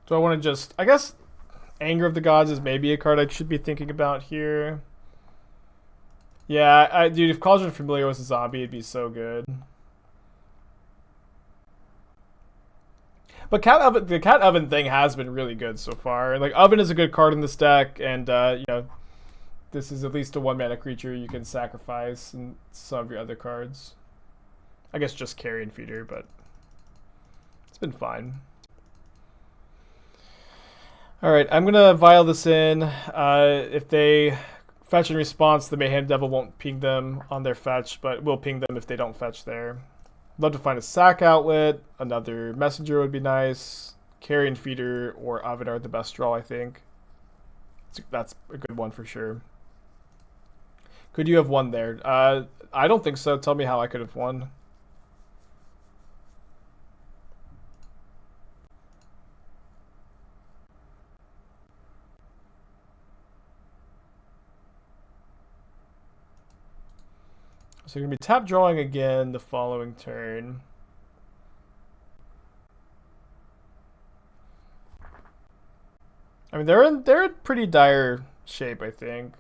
Do I want to just... I guess Anger of the Gods is maybe a card I should be thinking about here. Yeah, dude, if Cauldron Familiar was a zombie, it'd be so good. But the Cat Oven thing has been really good so far. Like, Oven is a good card in this deck, and, you know, this is at least a 1-mana creature you can sacrifice in some of your other cards. I guess just Carrion Feeder, but it's been fine. Alright, I'm going to Vial this in. If they fetch in response, the Mayhem Devil won't ping them on their fetch, but will ping them if they don't fetch there. Love to find a sack outlet. Another Messenger would be nice. Carrion Feeder or Oven are the best draw, I think. That's a good one for sure. Could you have won there? I don't think so. Tell me how I could have won. So you're going to be tap drawing again the following turn. I mean, they're in pretty dire shape, I think.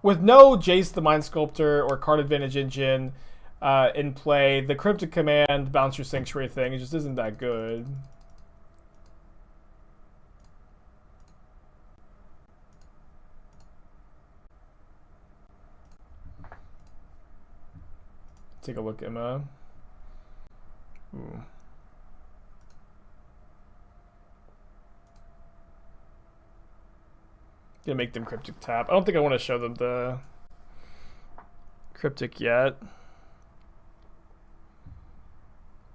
With no Jace the Mind Sculptor or Card Advantage Engine in play, the Cryptic Command, Bouncer Sanctuary thing, it just isn't that good. Take a look, Emma. Ooh. Gonna make them Cryptic tap. I don't think I want to show them the Cryptic yet.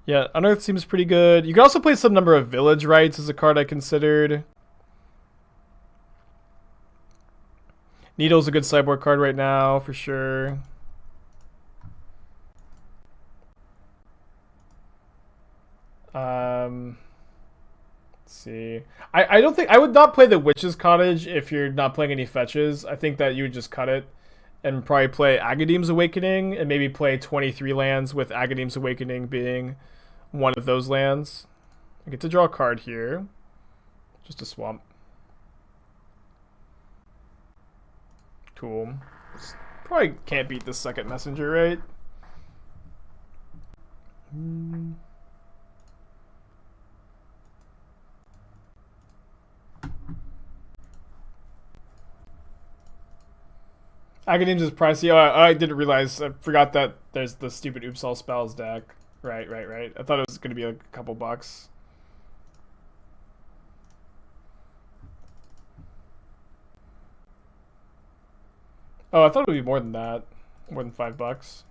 Yeah, Unearth seems pretty good. You can also play some number of Village Rites as a card I considered. Needle's a good sideboard card right now, for sure. Let's see. I don't think I would not play the Witch's Cottage if you're not playing any fetches. I think that you would just cut it and probably play Agadeem's Awakening and maybe play 23 lands with Agadeem's Awakening being one of those lands. I get to draw a card here. Just a swamp. Cool. Probably can't beat the second messenger, right? Agadeem's is pricey. Oh, I didn't realize. I forgot that there's the stupid Oops All Spells deck. Right. I thought it was going to be like a couple bucks. Oh, I thought it would be more than that. More than $5.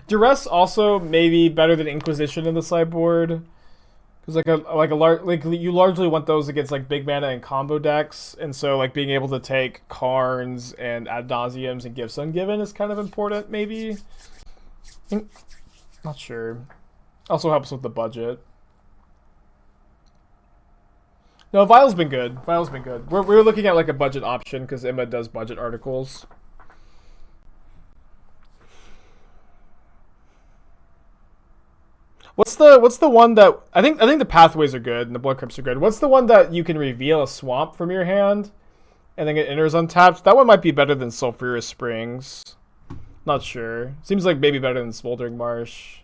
Duress also maybe better than Inquisition in the sideboard. Because you largely want those against like big mana and combo decks, and so like being able to take Karns and Ad Nauseams and Gifts Ungiven is kind of important, maybe. Not sure. Also helps with the budget. No, Vial's been good. We're looking at like a budget option because Emma does budget articles. What's the one that I think the pathways are good and the blood crypts are good. What's the one that you can reveal a swamp from your hand and then it enters untapped? That one might be better than Sulphurous Springs. Not sure. Seems like maybe better than Smoldering Marsh.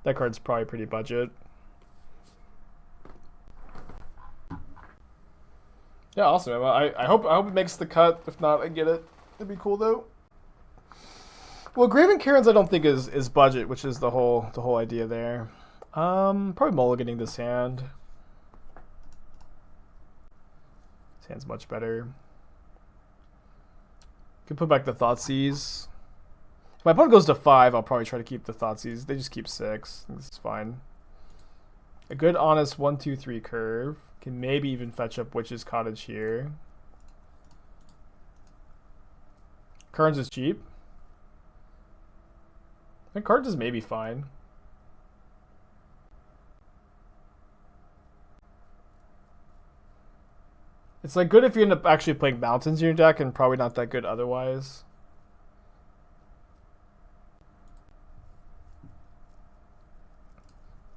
That card's probably pretty budget. Yeah, awesome, Emma. I hope it makes the cut. If not, I get it. It'd be cool though. Well, Graven Karens I don't think is budget, which is the whole idea there. Probably mulliganing this hand. This hand's much better. Could put back the Thoughtseize. If my opponent goes to 5, I'll probably try to keep the Thoughtseize. They just keep 6. This is fine. A good honest 1-2-3 curve. Can maybe even fetch up Witch's Cottage here. Karns is cheap. I think Karns is maybe fine. It's like good if you end up actually playing Mountains in your deck and probably not that good otherwise.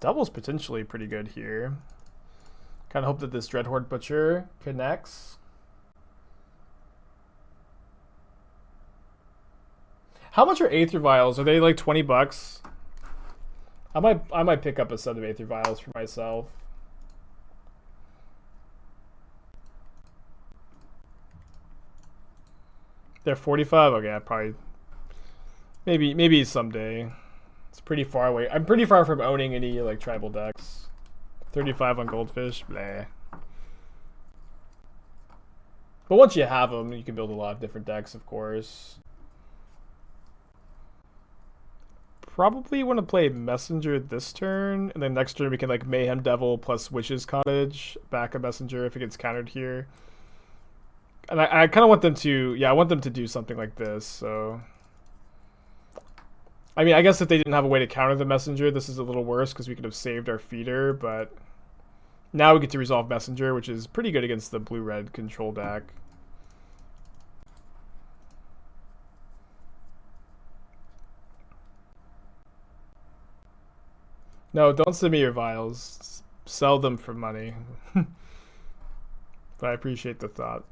Double's potentially pretty good here. Kind of hope that this Dreadhorde Butcher connects. How much are Aether Vials? Are they like $20? I might pick up a set of Aether Vials for myself. They're 45? Okay, I probably maybe someday. It's pretty far away. I'm pretty far from owning any like tribal decks. 35 on Goldfish, bleh. But once you have them, you can build a lot of different decks, of course. Probably want to play Messenger this turn, and then next turn we can like Mayhem Devil plus Witch's Cottage, back a Messenger if it gets countered here. And I kind of want them to, I want them to do something like this, so... I mean, I guess if they didn't have a way to counter the Messenger, this is a little worse because we could have saved our feeder, but now we get to resolve Messenger, which is pretty good against the blue-red control deck. No, don't send me your vials. Sell them for money. But I appreciate the thought.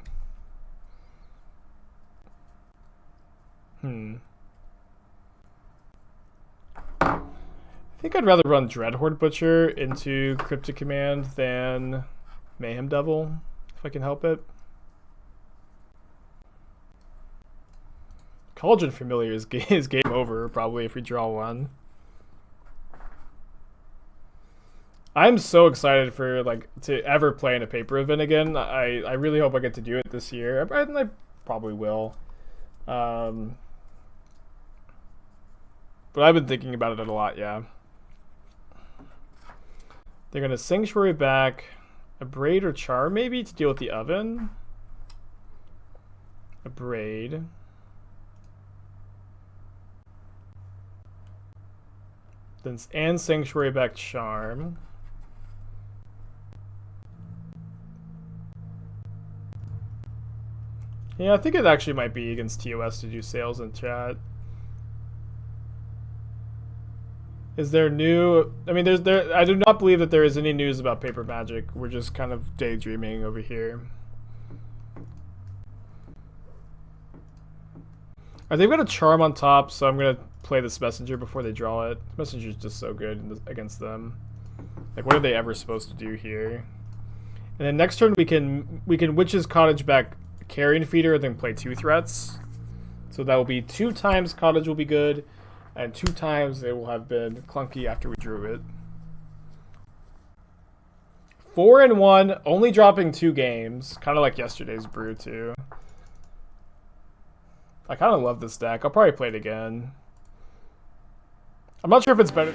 I think I'd rather run Dreadhorde Butcher into Cryptic Command than Mayhem Devil, if I can help it. Cauldron Familiar is game over, probably, if we draw one. I'm so excited for to ever play in a paper event again. I really hope I get to do it this year. And I probably will. But I've been thinking about it a lot, yeah. They're going to Sanctuary back a Braid or Charm, maybe, to deal with the oven. A Braid. Then, and Sanctuary back Charm. Yeah, I think it actually might be against TOS to do sales in chat. Is there new? I mean, I do not believe that there is any news about Paper Magic. We're just kind of daydreaming over here. They've got a charm on top, so I'm gonna play this messenger before they draw it. Messenger's just so good against them. Like, what are they ever supposed to do here? And then next turn we can Witch's Cottage back Carrion Feeder and then play 2 threats. So that will be 2 times Cottage will be good, and 2 times it will have been clunky after we drew it. 4-1, only dropping 2 games, kind of like yesterday's brew too. I kind of love this deck. I'll probably play it again. I'm not sure if it's better.